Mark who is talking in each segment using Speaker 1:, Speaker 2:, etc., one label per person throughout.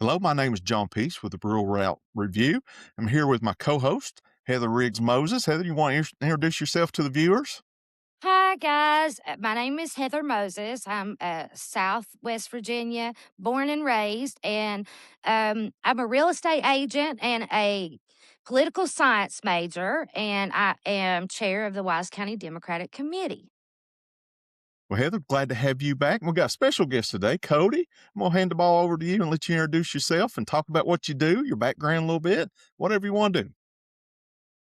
Speaker 1: Hello, my name is John Peace with the Rural Route Review. I'm here with my co-host, Heather Riggs Moses. Heather, you want to introduce yourself to the viewers?
Speaker 2: Hi, guys. My name is Heather Moses. I'm Southwest Virginia, born and raised, and I'm a real estate agent and a political science major, and I am chair of the Wise County Democratic Committee.
Speaker 1: Well, Heather, glad to have you back. We've got a special guest today, Kody. I'm going to hand the ball over to you and let you introduce yourself and talk about what you do, your background a little bit, whatever you want to do.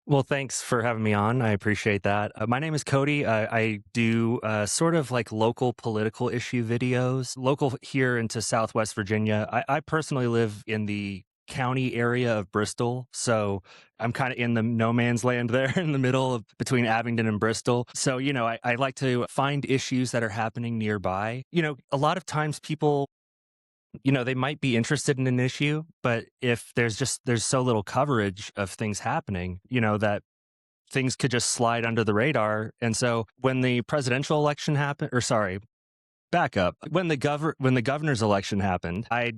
Speaker 3: Well, thanks for having me on. I appreciate that. My name is Kody. I do sort of like local political issue videos, local here into Southwest Virginia. I personally live in the county area of Bristol. So I'm kind of in the no man's land there in the middle of between Abingdon and Bristol. So, I like to find issues that are happening nearby. A lot of times people they might be interested in an issue, but if there's so little coverage of things happening, that things could just slide under the radar. And so when the presidential election happened, or sorry, back up. When the governor's election happened, I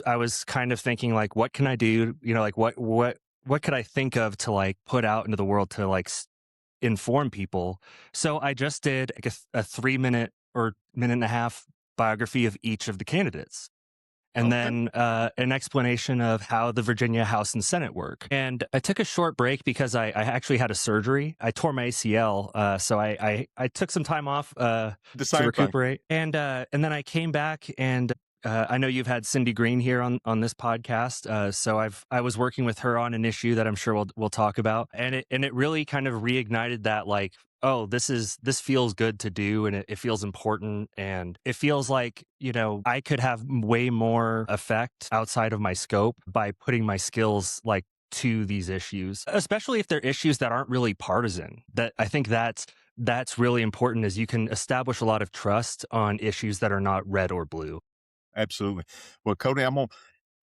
Speaker 3: was kind of thinking like, what can I do? Like what could I think of to like put out into the world to like inform people? So I just did like a 3 minute or minute and a half biography of each of the candidates and
Speaker 1: Okay.
Speaker 3: then an explanation of how the Virginia House and Senate work. And I took a short break because I actually had a surgery. I tore my ACL, so I took some time off
Speaker 1: The
Speaker 3: to
Speaker 1: same thing.
Speaker 3: recuperate. And then I came back, and I know you've had Cindy Green here on this podcast, so I was working with her on an issue that I'm sure we'll talk about, and it really kind of reignited that like, oh, this feels good to do, and it feels important, and it feels like I could have way more effect outside of my scope by putting my skills like to these issues, especially if they're issues that aren't really partisan. That I think that's really important, is you can establish a lot of trust on issues that are not red or blue.
Speaker 1: Absolutely. Well, Kody,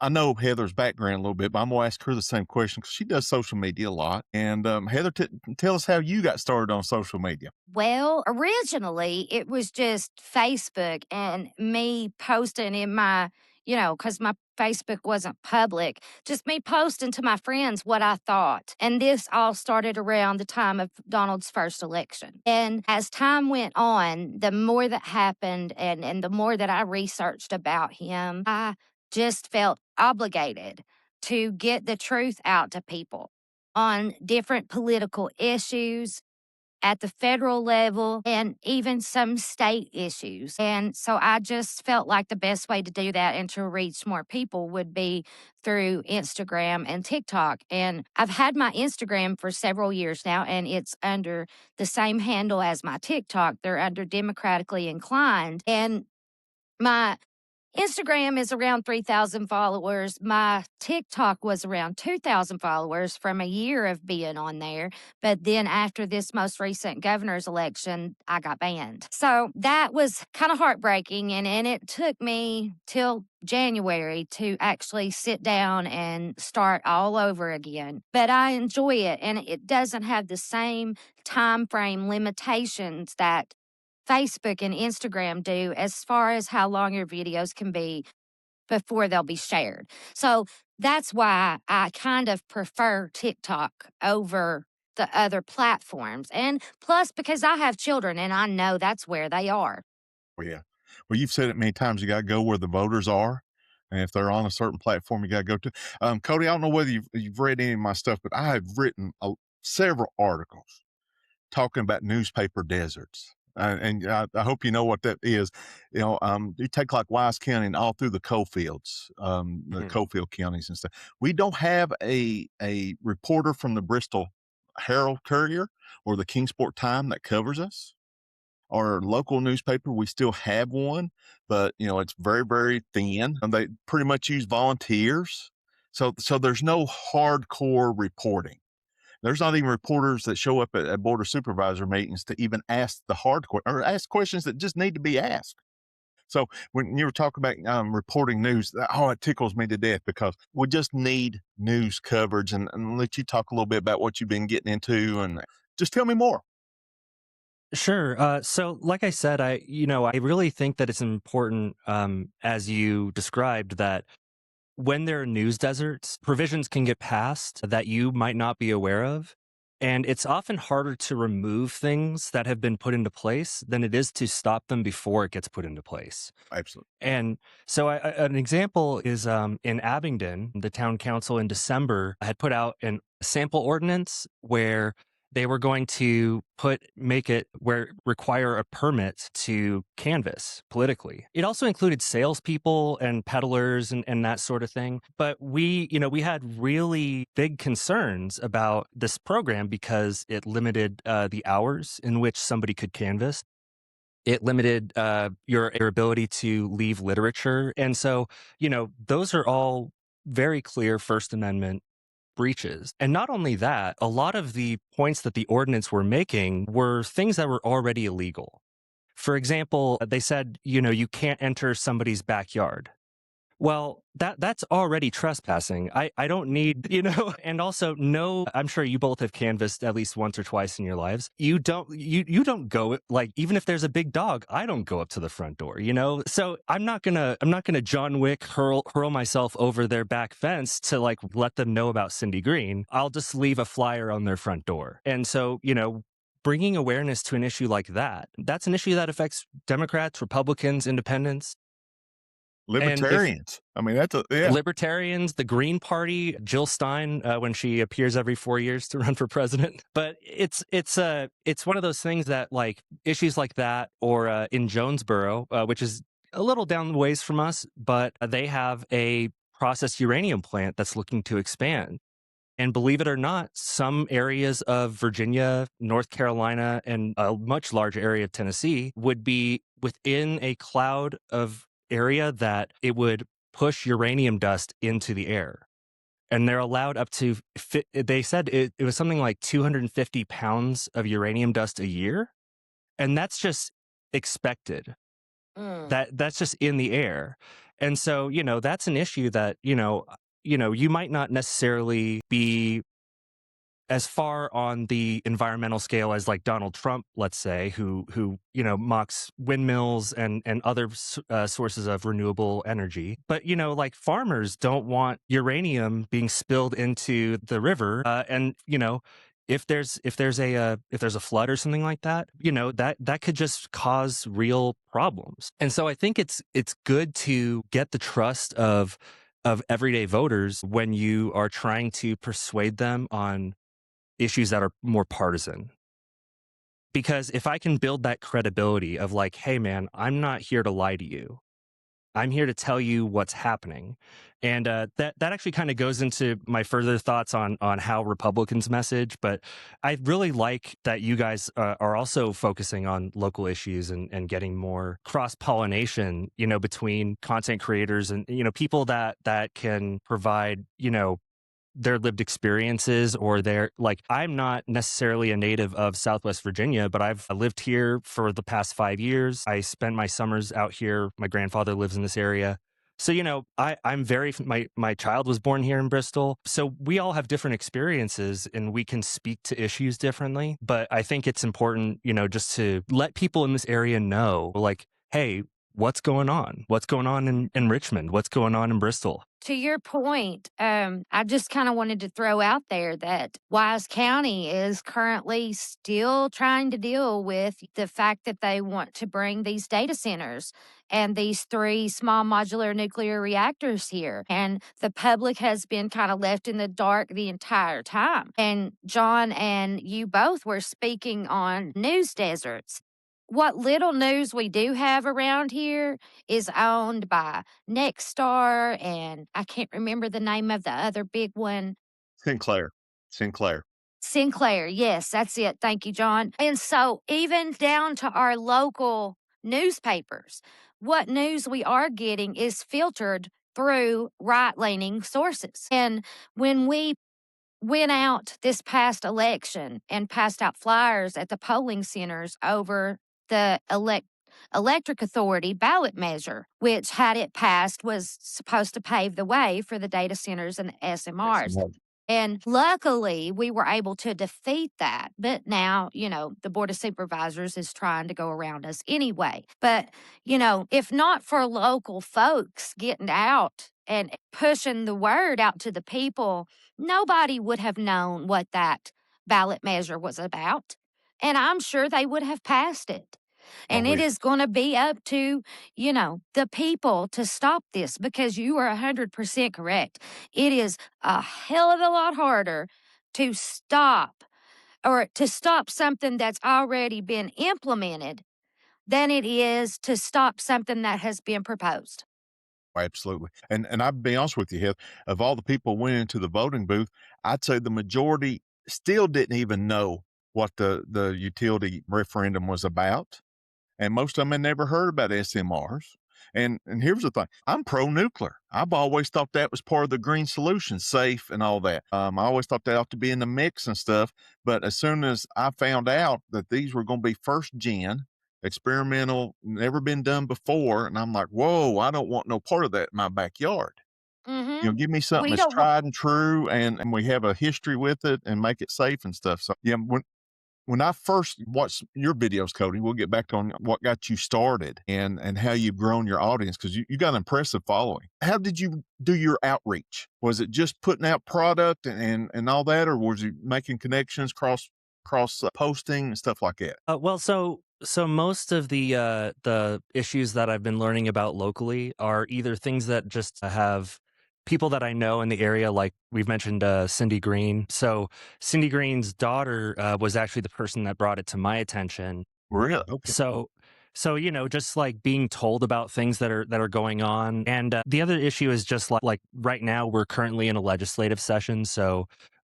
Speaker 1: I know Heather's background a little bit, but I'm going to ask her the same question because she does social media a lot. And Heather, tell us how you got started on social media.
Speaker 2: Well, originally it was just Facebook and me posting in my, because my Facebook wasn't public, just me posting to my friends what I thought. And this all started around the time of Donald's first election. And as time went on, the more that happened and the more that I researched about him, I just felt obligated to get the truth out to people on different political issues at the federal level and even some state issues. And so I just felt like the best way to do that and to reach more people would be through Instagram and TikTok. And I've had my Instagram for several years now, and it's under the same handle as my TikTok. They're under Democratically Inclined. And my Instagram is around 3,000 followers. My TikTok was around 2,000 followers from a year of being on there. But then after this most recent governor's election, I got banned. So that was kind of heartbreaking. And it took me till January to actually sit down and start all over again. But I enjoy it. And it doesn't have the same time frame limitations that Facebook and Instagram do as far as how long your videos can be before they'll be shared. So that's why I kind of prefer TikTok over the other platforms. And plus, because I have children and I know that's where they are.
Speaker 1: Well, yeah. Well, you've said it many times. You got to go where the voters are. And if they're on a certain platform, you got to go to. Kody, I don't know whether you've read any of my stuff, but I have written several articles talking about newspaper deserts. And I hope you know what that is. You take like Wise County and all through the coal fields, the
Speaker 3: Mhm.
Speaker 1: coal field counties and stuff. We don't have a reporter from the Bristol Herald Courier or the Kingsport Time that covers us. Our local newspaper, we still have one, but it's very, very thin. And they pretty much use volunteers. So there's no hardcore reporting. There's not even reporters that show up at board of supervisor meetings to even ask the hard or ask questions that just need to be asked. So when you were talking about reporting news, it tickles me to death because we just need news coverage. And let you talk a little bit about what you've been getting into, and just tell me more.
Speaker 3: Sure. So, like I said, I really think that it's important, as you described, that when there are news deserts, provisions can get passed that you might not be aware of. And it's often harder to remove things that have been put into place than it is to stop them before it gets put into place.
Speaker 1: Absolutely.
Speaker 3: And so an example is in Abingdon, the town council in December had put out a sample ordinance where they were going to make it where require a permit to canvass politically. It also included salespeople and peddlers and that sort of thing. But we had really big concerns about this program because it limited the hours in which somebody could canvass. It limited your ability to leave literature. And so, those are all very clear First Amendment breaches. And not only that, a lot of the points that the ordinance were making were things that were already illegal. For example, they said, you can't enter somebody's backyard. Well, that's already trespassing. I don't need, and also no, I'm sure you both have canvassed at least once or twice in your lives. You don't go like, even if there's a big dog, I don't go up to the front door. So I'm not gonna John Wick hurl myself over their back fence to like let them know about Cindy Green. I'll just leave a flyer on their front door. And so, bringing awareness to an issue like that's an issue that affects Democrats, Republicans, independents. And if
Speaker 1: Libertarians. I mean, that's a yeah.
Speaker 3: Libertarians, the Green Party, Jill Stein, when she appears every 4 years to run for president. But it's one of those things that like issues like that, or in Jonesboro, which is a little down the ways from us, but they have a processed uranium plant that's looking to expand. And believe it or not, some areas of Virginia, North Carolina, and a much larger area of Tennessee would be within a cloud of area that it would push uranium dust into the air. And they're allowed up to, they said it was something like 250 pounds of uranium dust a year. And that's just expected.
Speaker 2: Mm.
Speaker 3: That's just in the air. And so, that's an issue that, you might not necessarily be as far on the environmental scale as like Donald Trump, let's say, who mocks windmills and other sources of renewable energy. But like farmers don't want uranium being spilled into the river, and if there's a flood or something like that, that could just cause real problems. And so I think it's good to get the trust of everyday voters when you are trying to persuade them on issues that are more partisan. Because if I can build that credibility of like, hey man, I'm not here to lie to you. I'm here to tell you what's happening. And that actually kind of goes into my further thoughts on how Republicans message. But I really like that you guys are also focusing on local issues and getting more cross pollination, between content creators and people that can provide their lived experiences, or their like, I'm not necessarily a native of Southwest Virginia, but I've lived here for the past 5 years. I spent my summers out here. My grandfather lives in this area. So, I'm very, my child was born here in Bristol. So we all have different experiences and we can speak to issues differently. But I think it's important, just to let people in this area know, like, hey, what's going on? What's going on in Richmond? What's going on in Bristol?
Speaker 2: To your point, I just kind of wanted to throw out there that Wise County is currently still trying to deal with the fact that they want to bring these data centers and these 3 small modular nuclear reactors here. And the public has been kind of left in the dark the entire time. And John and you both were speaking on news deserts. What little news we do have around here is owned by Nexstar, and I can't remember the name of the other big one.
Speaker 1: Sinclair. Sinclair.
Speaker 2: Sinclair, yes, that's it. Thank you, John. And so, even down to our local newspapers, what news we are getting is filtered through right leaning sources. And when we went out this past election and passed out flyers at the polling centers over the electric authority ballot measure, which, had it passed, was supposed to pave the way for the data centers and the SMRs. And luckily, we were able to defeat that. But now, the Board of Supervisors is trying to go around us anyway. But, if not for local folks getting out and pushing the word out to the people, nobody would have known what that ballot measure was about. And I'm sure they would have passed it. And
Speaker 1: Oh,
Speaker 2: it
Speaker 1: yeah.
Speaker 2: is going to be up to, the people to stop this because you are 100% correct. It is a hell of a lot harder to stop or to stop something that's already been implemented than it is to stop something that has been proposed.
Speaker 1: Absolutely. And I'll be honest with you, Heath, of all the people went into the voting booth, I'd say the majority still didn't even know what the utility referendum was about. And most of them had never heard about SMRs. And here's the thing, I'm pro-nuclear. I've always thought that was part of the green solution, safe and all that. I always thought that ought to be in the mix and stuff. But as soon as I found out that these were going to be first gen, experimental, never been done before, and I'm like, whoa, I don't want no part of that in my backyard.
Speaker 2: Mm-hmm.
Speaker 1: Give me something
Speaker 2: We
Speaker 1: that's
Speaker 2: don't want.
Speaker 1: tried and true, and we have a history with it, and make it safe and stuff. So yeah, when I first watched your videos, Kody, we'll get back on what got you started and how you've grown your audience because you got an impressive following. How did you do your outreach? Was it just putting out product and all that, or was you making connections, cross posting and stuff like that?
Speaker 3: So most of the issues that I've been learning about locally are either things that just have people that I know in the area, like we've mentioned Cindy Green. So Cindy Green's daughter was actually the person that brought it to my attention.
Speaker 1: Really? Okay.
Speaker 3: So just like being told about things that are going on. And the other issue is just like right now we're currently in a legislative session, so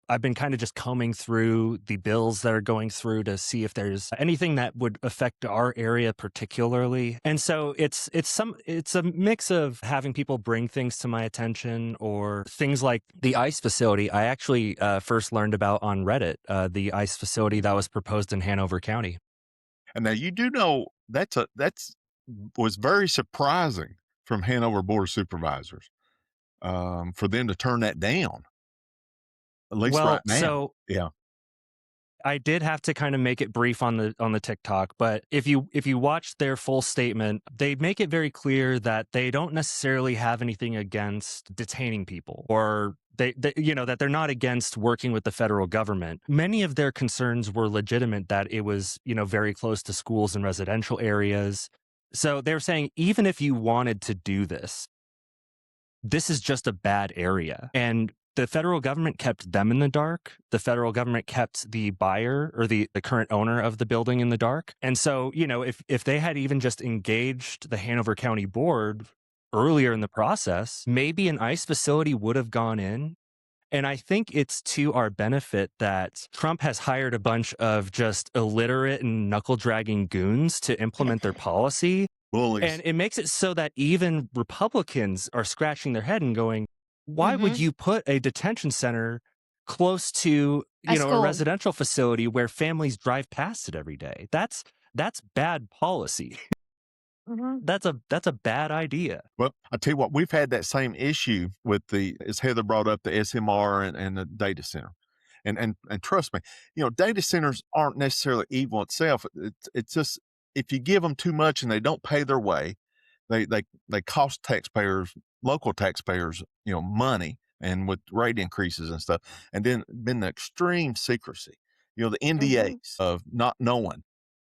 Speaker 3: I've been kind of just combing through the bills that are going through to see if there's anything that would affect our area particularly. And so it's a mix of having people bring things to my attention or things like the ICE facility. I actually first learned about on Reddit the ICE facility that was proposed in Hanover County.
Speaker 1: And now you do know that's was very surprising from Hanover Board of Supervisors for them to turn that down, at least right
Speaker 3: Well,
Speaker 1: now.
Speaker 3: so
Speaker 1: Yeah.
Speaker 3: I did have to kind of make it brief on the TikTok, but if you watch their full statement, they make it very clear that they don't necessarily have anything against detaining people or that they're not against working with the federal government. Many of their concerns were legitimate, that it was, very close to schools and residential areas. So they were saying even if you wanted to do this is just a bad area. And the federal government kept them in the dark. The federal government kept the buyer or the current owner of the building in the dark. And so, if they had even just engaged the Hanover County Board earlier in the process, maybe an ICE facility would have gone in. And I think it's to our benefit that Trump has hired a bunch of just illiterate and knuckle dragging goons to implement their policy.
Speaker 1: Bullies.
Speaker 3: And it makes it so that even Republicans are scratching their head and going, why would
Speaker 2: Mm-hmm.
Speaker 3: you put a detention center close to,
Speaker 2: A
Speaker 3: a
Speaker 2: school.
Speaker 3: residential facility where families drive past it every day? That's bad policy.
Speaker 2: Mm-hmm.
Speaker 3: That's a bad idea.
Speaker 1: Well, I tell you what, we've had that same issue with as Heather brought up, the SMR and the data center. And trust me, data centers aren't necessarily evil itself. It's just if you give them too much and they don't pay their way, they cost taxpayers, local taxpayers, money, and with rate increases and stuff. And then been the extreme secrecy, the
Speaker 2: Mm-hmm.
Speaker 1: NDAs of not knowing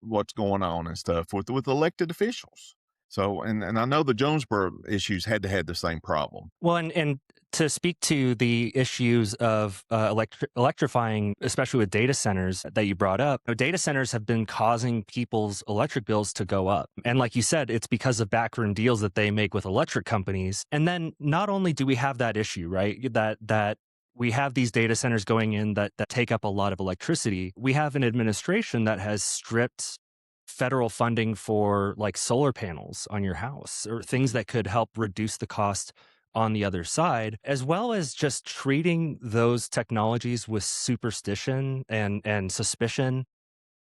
Speaker 1: what's going on and stuff with elected officials. So, and I know the Jonesboro issues had to have the same problem.
Speaker 3: Well, and to speak to the issues of electrifying, especially with data centers that you brought up, data centers have been causing people's electric bills to go up. And like you said, it's because of backroom deals that they make with electric companies. And then not only do we have that issue, right, that we have these data centers going in that take up a lot of electricity, we have an administration that has stripped federal funding for like solar panels on your house or things that could help reduce the cost on the other side, as well as just treating those technologies with superstition and suspicion.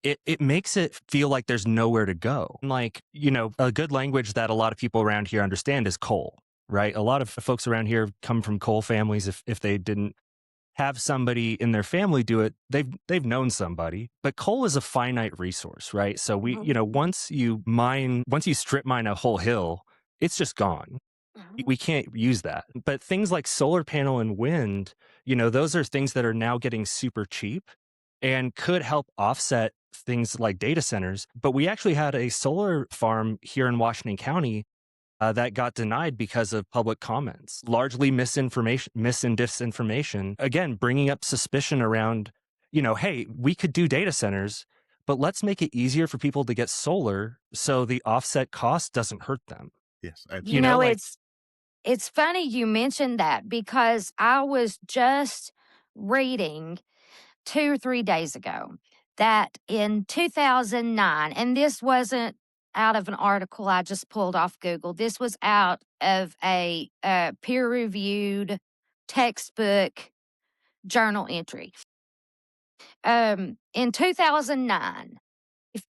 Speaker 3: It makes it feel like there's nowhere to go. Like, a good language that a lot of people around here understand is coal, right? A lot of folks around here come from coal families if they didn't have somebody in their family do it, they've known somebody. But coal is a finite resource, right? So once you strip mine a whole hill, it's just gone. We can't use that. But things like solar panel and wind, those are things that are now getting super cheap and could help offset things like data centers. But we actually had a solar farm here in Washington County that got denied because of public comments, largely misinformation, and disinformation. Again, bringing up suspicion around, hey, we could do data centers, but let's make it easier for people to get solar so the offset cost doesn't hurt them.
Speaker 1: Yes,
Speaker 2: You
Speaker 1: absolutely.
Speaker 2: know,
Speaker 3: Like,
Speaker 2: it's funny you mentioned that because I was just reading 2 or 3 days ago that in 2009, and this wasn't out of an article I just pulled off Google. This was out of a peer-reviewed textbook journal entry. In 2009,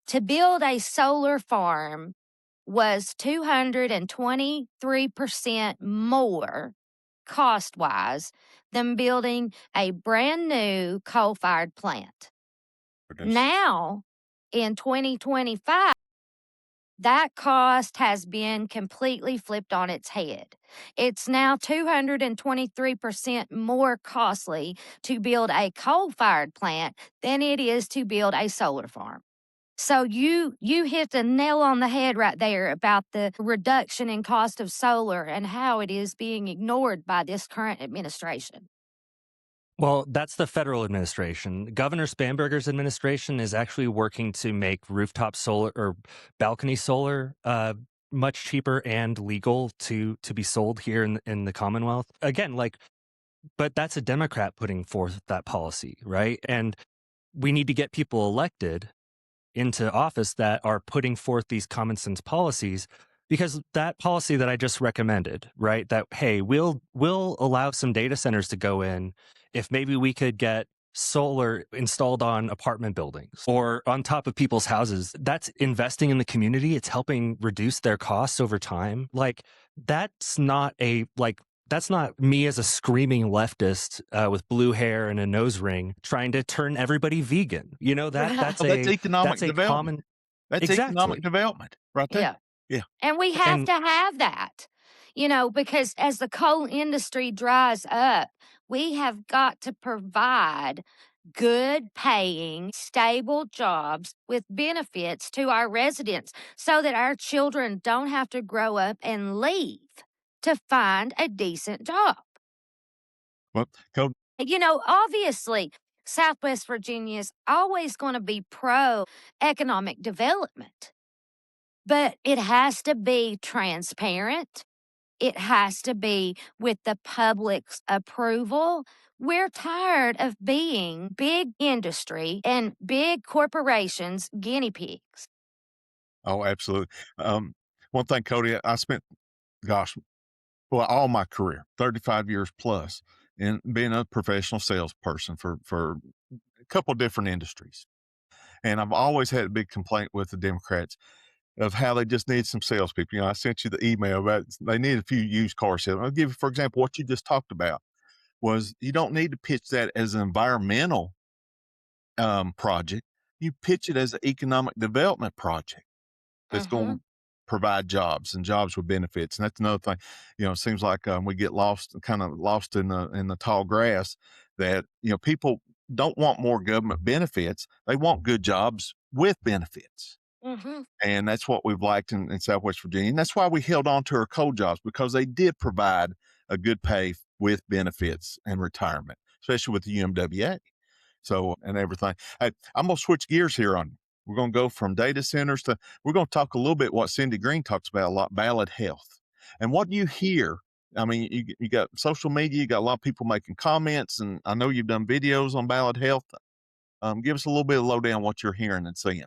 Speaker 2: to build a solar farm was 223% more cost-wise than building a brand new coal-fired plant. Now, in 2025, that cost has been completely flipped on its head. It's now 223% more costly to build a coal-fired plant than it is to build a solar farm. So you hit the nail on the head right there about the reduction in cost of solar and how it is being ignored by this current administration.
Speaker 3: well, that's the federal administration. Governor Spanberger's administration is actually working to make rooftop solar or balcony solar much cheaper and legal to be sold here in the Commonwealth. Again, but that's a Democrat putting forth that policy, right? And we need to get people elected into office that are putting forth these common sense policies, because that policy that I just recommended, right? That, hey, we'll allow some data centers to go in if maybe we could get solar installed on apartment buildings or on top of people's houses. That's investing in the community. It's helping reduce their costs over time. That's not me as a screaming leftist with blue hair and a nose ring trying to turn everybody vegan. That's
Speaker 1: Oh, that's economic
Speaker 3: a
Speaker 1: development.
Speaker 3: common.
Speaker 1: That's
Speaker 3: Exactly.
Speaker 1: economic development right there.
Speaker 2: Yeah.
Speaker 1: Yeah.
Speaker 2: And we have
Speaker 3: And
Speaker 2: to have that, because as the coal industry dries up, we have got to provide good paying, stable jobs with benefits to our residents so that our children don't have to grow up and leave to find a decent job.
Speaker 1: Well, Cody,
Speaker 2: Obviously, Southwest Virginia is always going to be pro economic development, but it has to be transparent. It has to be with the public's approval. We're tired of being big industry and big corporations' guinea pigs.
Speaker 1: oh, absolutely. One thing, Cody, I spent, gosh, well, all my career, 35 years plus, in being a professional salesperson for a couple different industries. And I've always had a big complaint with the Democrats of how they just need some salespeople. I sent you the email about they need a few used car salesmen. I'll give you, for example, what you just talked about was you don't need to pitch that as an environmental project. You pitch it as an economic development project that's going to provide jobs and jobs with benefits. And that's another thing. It seems like we get kind of lost in the tall grass. That people don't want more government benefits; they want good jobs with benefits. And that's what we've liked in Southwest Virginia. And that's why we held on to our coal jobs, because they did provide a good pay with benefits and retirement, especially with the UMWA. So, and everything. Hey, I'm going to switch gears here on you. We're going to go from data centers we're going to talk a little bit what Cindy Green talks about a lot, ballot health. And what do you hear? I mean, you got social media, you got a lot of people making comments, and I know you've done videos on ballot health. Give us a little bit of lowdown what you're hearing and seeing.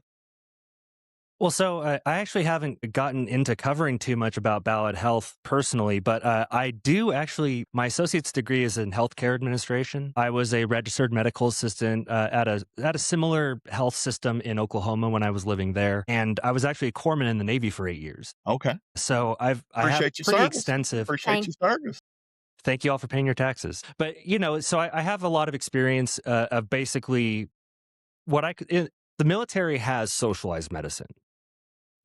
Speaker 3: Well, so I actually haven't gotten into covering too much about ballot health personally, but I do actually. My associate's degree is in healthcare administration. I was a registered medical assistant at a similar health system in Oklahoma when I was living there, and I was actually a corpsman in the Navy for 8 years.
Speaker 1: Okay.
Speaker 3: So I have
Speaker 1: Appreciate your
Speaker 3: pretty
Speaker 1: service.
Speaker 3: extensive.
Speaker 1: Appreciate your service.
Speaker 3: Thank you all for paying your taxes. But, so I have a lot of experience of basically the military has socialized medicine.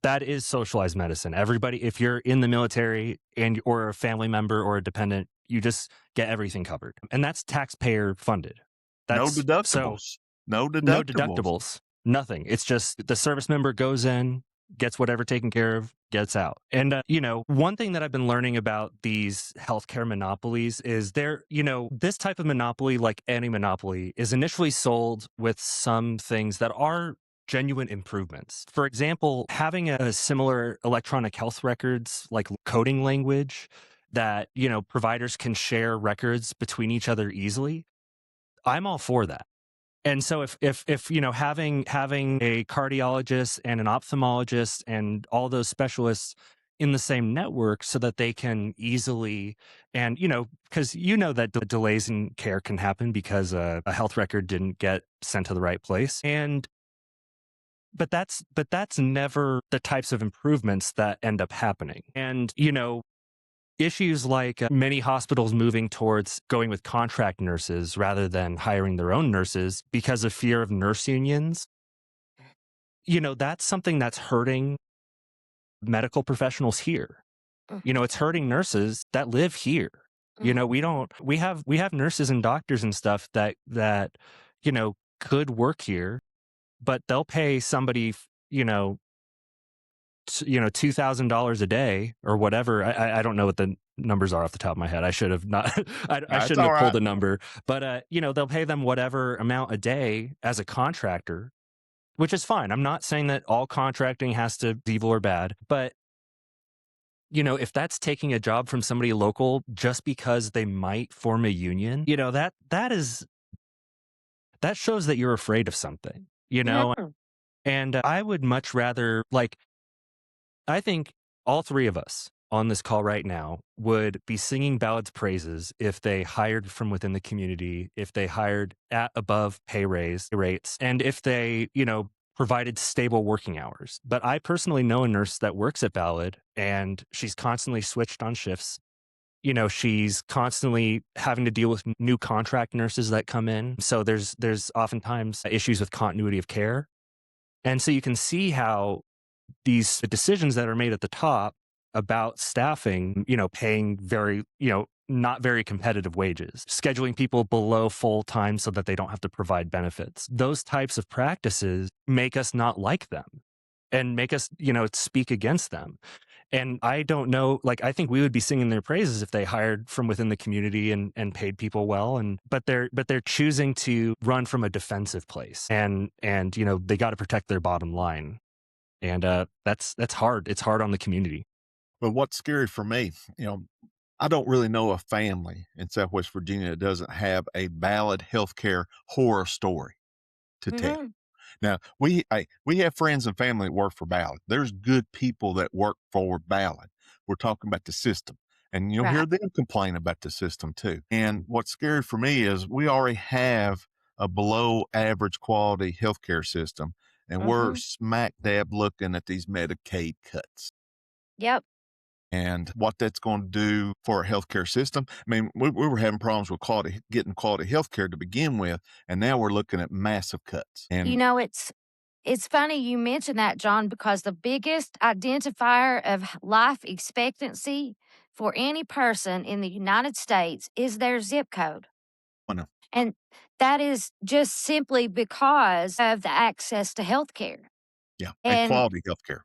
Speaker 3: That is socialized medicine. Everybody, if you're in the military and or a family member or a dependent, you just get everything covered. And that's taxpayer funded.
Speaker 1: No
Speaker 3: That's so
Speaker 1: deductibles. No
Speaker 3: no
Speaker 1: deductibles.
Speaker 3: deductibles, nothing. It's just the service member goes in, gets whatever taken care of, gets out. And, one thing that I've been learning about these healthcare monopolies is this type of monopoly, like any monopoly, is initially sold with some things that are genuine improvements. For example, having a similar electronic health records, like coding language that, providers can share records between each other easily. I'm all for that. And so if having a cardiologist and an ophthalmologist and all those specialists in the same network so that they can easily and because that delays in care can happen because a health record didn't get sent to the right place. And but that's never the types of improvements that end up happening. And issues like many hospitals moving towards going with contract nurses rather than hiring their own nurses because of fear of nurse unions. That's something that's hurting medical professionals here.
Speaker 2: Mhm,
Speaker 3: It's hurting nurses that live here.
Speaker 2: mhm.
Speaker 3: We have nurses and doctors and stuff that could work here, but they'll pay somebody, $2,000 a day or whatever. I don't know what the numbers are off the top of my head. I should have not. I
Speaker 1: That's
Speaker 3: shouldn't
Speaker 1: all
Speaker 3: have pulled
Speaker 1: right.
Speaker 3: a number. But they'll pay them whatever amount a day as a contractor, which is fine. I'm not saying that all contracting has to be evil or bad, but if that's taking a job from somebody local just because they might form a union, that shows that you're afraid of something.
Speaker 2: Yeah.
Speaker 3: And I would much rather I think all three of us on this call right now would be singing ballads praises if they hired from within the community, if they hired at above pay raise rates, and if they, provided stable working hours. But I personally know a nurse that works at Ballad and she's constantly switched on shifts. She's constantly having to deal with new contract nurses that come in. So there's oftentimes issues with continuity of care. And so you can see how these decisions that are made at the top about staffing, paying very, not very competitive wages, scheduling people below full time so that they don't have to provide benefits. Those types of practices make us not like them and make us, speak against them. And I don't know, I think we would be singing their praises if they hired from within the community and paid people well. But they're choosing to run from a defensive place and they got to protect their bottom line. And that's hard. It's hard on the community.
Speaker 1: But what's scary for me, I don't really know a family in Southwest Virginia that doesn't have a valid healthcare horror story to tell.
Speaker 2: Mhm.
Speaker 1: Now, we have friends and family that work for Ballad. There's good people that work for Ballad. We're talking about the system, and you'll hear
Speaker 2: Right.
Speaker 1: them complain about the system too. And what's scary for me is we already have a below average quality healthcare system, and we're
Speaker 2: Mhm.
Speaker 1: smack dab looking at these Medicaid cuts
Speaker 2: Yep.
Speaker 1: and what that's going to do for our healthcare system. I mean, we were having problems with getting quality healthcare to begin with, and now we're looking at massive cuts.
Speaker 2: You
Speaker 1: And
Speaker 2: know, it's funny you mention that, John, because the biggest identifier of life expectancy for any person in the United States is their zip code.
Speaker 1: well,
Speaker 2: And that is just simply because of the access to healthcare.
Speaker 1: yeah, and
Speaker 2: And
Speaker 1: quality healthcare.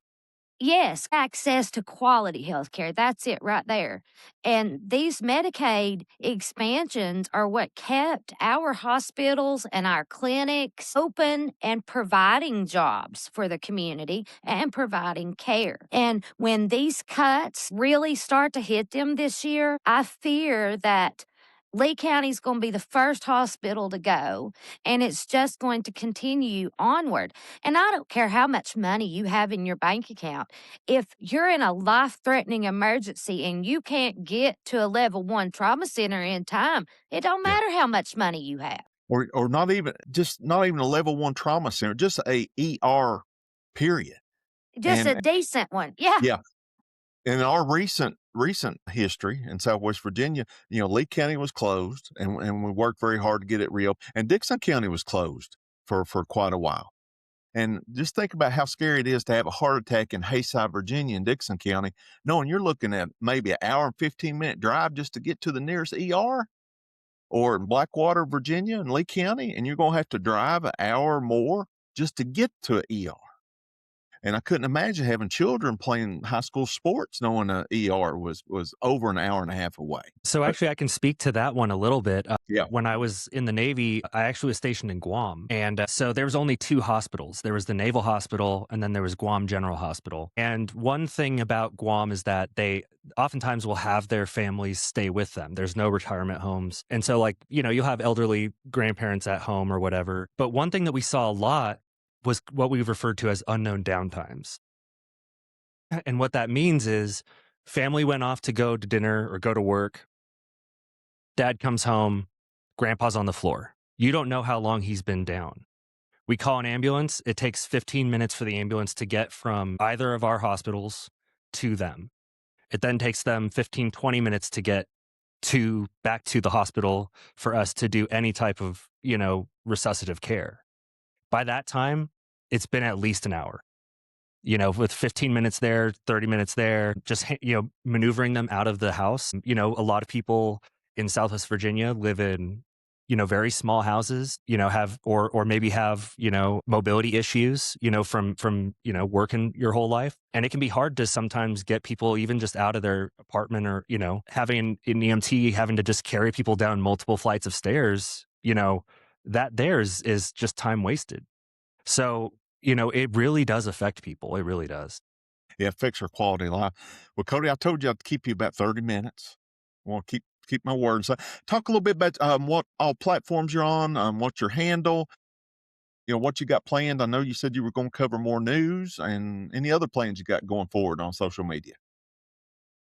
Speaker 2: yes, access to quality health care. That's it right there. And these Medicaid expansions are what kept our hospitals and our clinics open and providing jobs for the community and providing care. And when these cuts really start to hit them this year, I fear that Lee County is going to be the first hospital to go, and it's just going to continue onward. And I don't care how much money you have in your bank account. If you're in a life threatening emergency and you can't get to a level one trauma center in time, it don't
Speaker 1: Yeah.
Speaker 2: matter how much money you have.
Speaker 1: Or not even a level one trauma center, just a ER period.
Speaker 2: Just a
Speaker 1: And
Speaker 2: decent one. Yeah.
Speaker 1: yeah, in our recent recent history in Southwest Virginia, Lee County was closed, and we worked very hard to get it reopened. And Dixon County was closed for quite a while. And just think about how scary it is to have a heart attack in Hayside, Virginia, in Dixon County, knowing you're looking at maybe an hour and 15-minute drive just to get to the nearest ER, or in Blackwater, Virginia, in Lee County, and you're going to have to drive an hour or more just to get to an ER. And I couldn't imagine having children playing high school sports knowing a ER was over an hour and a half away.
Speaker 3: So actually, I can speak to that one a little bit.
Speaker 1: Yeah.
Speaker 3: When I was in the Navy, I actually was stationed in Guam. And so there was only two hospitals. There was the Naval Hospital, and then there was Guam General Hospital. And one thing about Guam is that they oftentimes will have their families stay with them. There's no retirement homes. And so, like, you'll have elderly grandparents at home or whatever. But one thing that we saw a lot was what we referred to as unknown downtimes. And what that means is family went off to go to dinner or go to work. Dad comes home, grandpa's on the floor. You don't know how long he's been down. We call an ambulance. It takes 15 minutes for the ambulance to get from either of our hospitals to them. It then takes them 15, 20 minutes to get back to the hospital for us to do any type of, resuscitative care. By that time, it's been at least an hour. With 15 minutes there, 30 minutes there, just, maneuvering them out of the house. A lot of people in Southwest Virginia live in, very small houses, have, or maybe have, mobility issues, from, working your whole life. And it can be hard to sometimes get people even just out of their apartment, or, having an EMT, having to just carry people down multiple flights of stairs, that there is just time wasted. So, it really does affect people. It really does.
Speaker 1: It affects our quality of life. Well, Kody, I told you I'd keep you about 30 minutes. I want to keep my word. So talk a little bit about what all platforms you're on, what's your handle, what you got planned. I know you said you were going to cover more news, and any other plans you got going forward on social media.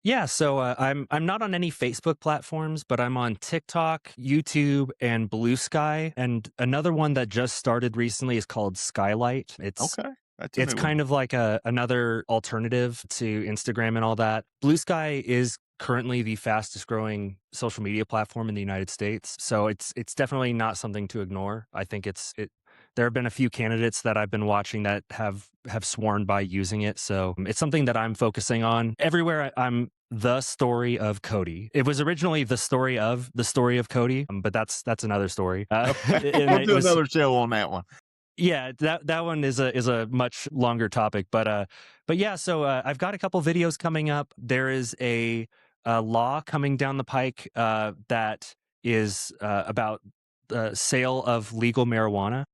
Speaker 3: Yeah, so I'm not on any Facebook platforms, but I'm on TikTok, YouTube, and Blue Sky. And another one that just started recently is called Skylight.
Speaker 1: Okay.
Speaker 3: It's kind of like another alternative to Instagram and all that. Blue Sky is currently the fastest growing social media platform in the United States. So it's definitely not something to ignore. I think there have been a few candidates that I've been watching that have sworn by using it. So it's something that I'm focusing on. Everywhere I'm the story of Kody. It was originally the story of Kody, but that's another story.
Speaker 1: We'll do another show on that one.
Speaker 3: Yeah, that one is a much longer topic, but yeah. So I've got a couple videos coming up. There is a law coming down the pike that is about the sale of legal marijuana.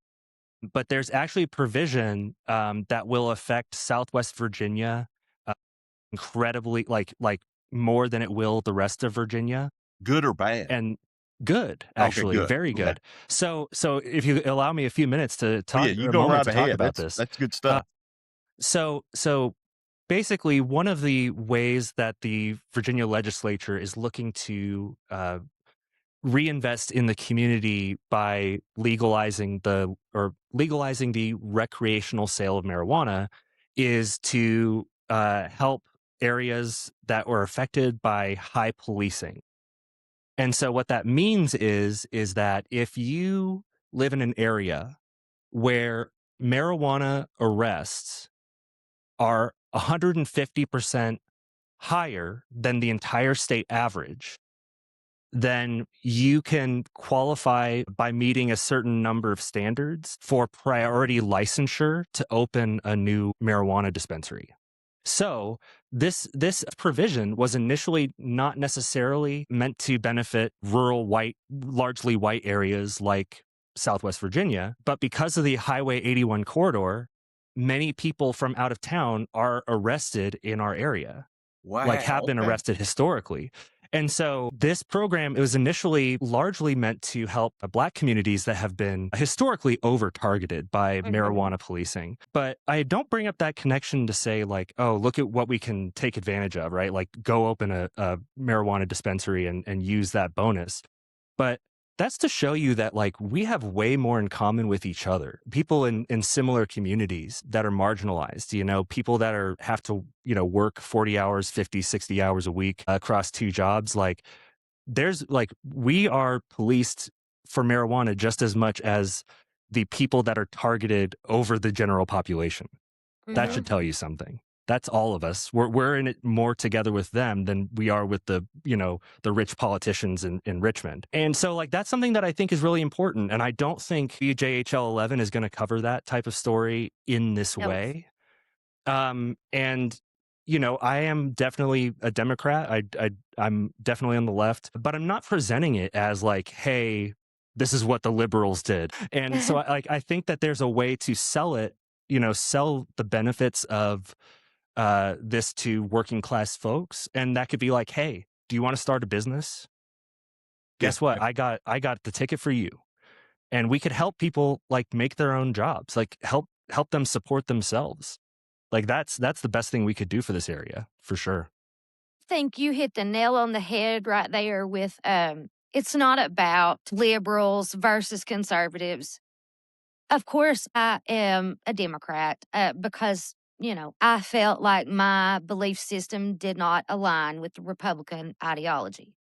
Speaker 3: But there's actually a provision that will affect Southwest Virginia incredibly, like more than it will the rest of Virginia.
Speaker 1: Good or bad?
Speaker 3: And good, actually,
Speaker 1: okay, good.
Speaker 3: Very good.
Speaker 1: Okay.
Speaker 3: So if you allow me a few minutes to talk,
Speaker 1: you go right ahead.
Speaker 3: About this.
Speaker 1: That's good stuff.
Speaker 3: So basically, one of the ways that the Virginia legislature is looking to reinvest in the community by legalizing the recreational sale of marijuana is to help areas that were affected by high policing. And so what that means is that if you live in an area where marijuana arrests are 150% higher than the entire state average, then you can qualify by meeting a certain number of standards for priority licensure to open a new marijuana dispensary. So this provision was initially not necessarily meant to benefit rural largely white areas like Southwest Virginia, but because of the Highway 81 corridor, many people from out of town are arrested in our area.
Speaker 1: Wow.
Speaker 3: Have been arrested historically. And so this program, it was initially largely meant to help Black communities that have been historically over-targeted by marijuana policing. But I don't bring up that connection to say like, oh, look at what we can take advantage of, right? Like go open a marijuana dispensary and use that bonus. But That's to show you that like we have way more in common with each other. People in similar communities that are marginalized, people that have to, work 40 hours, 50, 60 hours a week across two jobs. Like there's like we are policed for marijuana just as much as the people that are targeted over the general population. That
Speaker 2: Hmm.
Speaker 3: should tell you something. That's all of us. We're in it more together with them than we are with the rich politicians in Richmond. And so like that's something that I think is really important. And I don't think BJHL 11 is going to cover that type of story in this
Speaker 2: No.
Speaker 3: way. And I am definitely a Democrat. I'm definitely on the left, but I'm not presenting it as like, hey, this is what the liberals did. And so I think that there's a way to sell it, sell the benefits of this to working class folks. And that could be like, hey, do you want to start a business?
Speaker 1: Yeah,
Speaker 3: Guess what? I got the ticket for you. And we could help people like make their own jobs, like help them support themselves. Like that's the best thing we could do for this area, for sure.
Speaker 2: Think you hit the nail on the head right there with it's not about liberals versus conservatives. Of course, I am a Democrat because, I felt like my belief system did not align with the Republican ideology.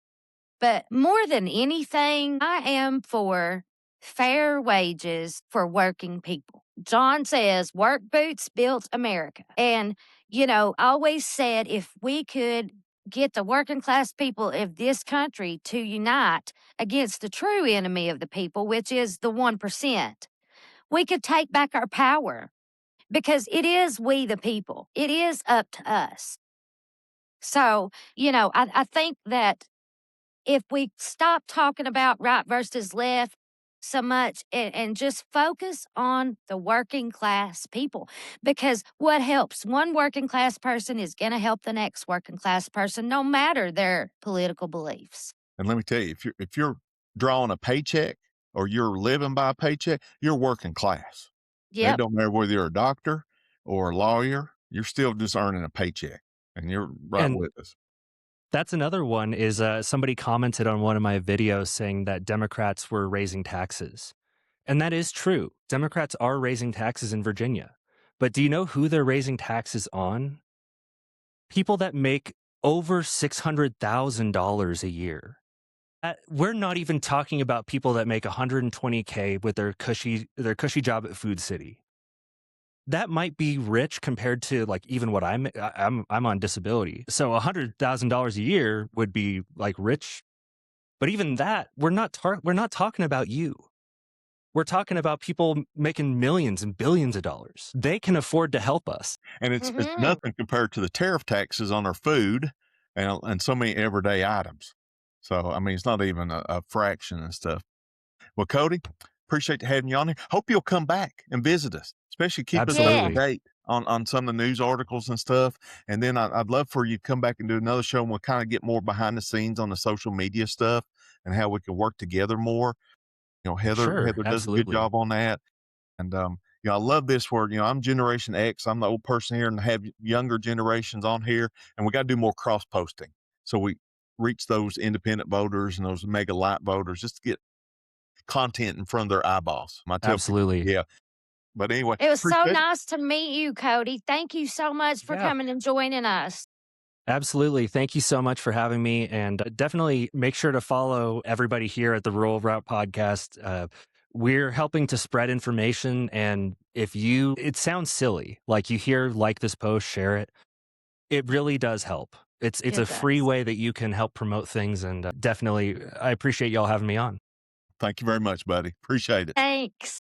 Speaker 2: But more than anything, I am for fair wages for working people. John says, work boots built America. And, I always said if we could get the working class people of this country to unite against the true enemy of the people, which is the 1%, we could take back our power because it is we, the people. It is up to us. So, I think that if we stop talking about right versus left so much and just focus on the working class people, because what helps one working class person is going to help the next working class person, no matter their political beliefs.
Speaker 1: and let me tell you, if you're drawing a paycheck or you're living by a paycheck, you're working class. It
Speaker 2: Yep.
Speaker 1: don't matter whether you're a doctor or a lawyer, you're still just earning a paycheck, and you're right
Speaker 3: And
Speaker 1: with us.
Speaker 3: that's another one is somebody commented on one of my videos saying that Democrats were raising taxes. And that is true. Democrats are raising taxes in Virginia. But do you know who they're raising taxes on? People that make over $600,000 a year. We're not even talking about people that make 120K with their cushy job at Food City. That might be rich compared to like even what I'm on disability. So $100,000 a year would be like rich, but even that we're not talking about you. We're talking about people making millions and billions of dollars. They can afford to help us.
Speaker 1: And it's
Speaker 2: Hmm.
Speaker 1: nothing compared to the tariff taxes on our food and so many everyday items. So, I mean, it's not even a fraction and stuff. Well, Kody, appreciate having you on here. Hope you'll come back and visit us, especially keep us up to
Speaker 2: Yeah.
Speaker 3: Absolutely.
Speaker 1: date on some of the news articles and stuff. And then I'd love for you to come back and do another show and we'll kind of get more behind the scenes on the social media stuff and how we can work together more.
Speaker 3: Sure,
Speaker 1: Heather does a good
Speaker 3: absolutely.
Speaker 1: job on that. And, I love this word. I'm Generation X. I'm the old person here and have younger generations on here. And we got to do more cross posting. So we reach those independent voters and those mega light voters just to get content in front of their eyeballs. I tell people,
Speaker 3: Absolutely.
Speaker 1: yeah. But anyway,
Speaker 2: It was so
Speaker 1: appreciate it.
Speaker 2: nice to meet you, Cody. Thank you so much for
Speaker 3: Yeah.
Speaker 2: coming and joining us.
Speaker 3: Absolutely. Thank you so much for having me. And definitely make sure to follow everybody here at the Rural Route Podcast. We're helping to spread information. And it sounds silly, like you hear, like this post, share it. It really does help. It's a
Speaker 2: It
Speaker 3: free
Speaker 2: does.
Speaker 3: way that you can help promote things. And definitely, I appreciate y'all having me on.
Speaker 1: Thank you very much, buddy. Appreciate it.
Speaker 2: Thanks.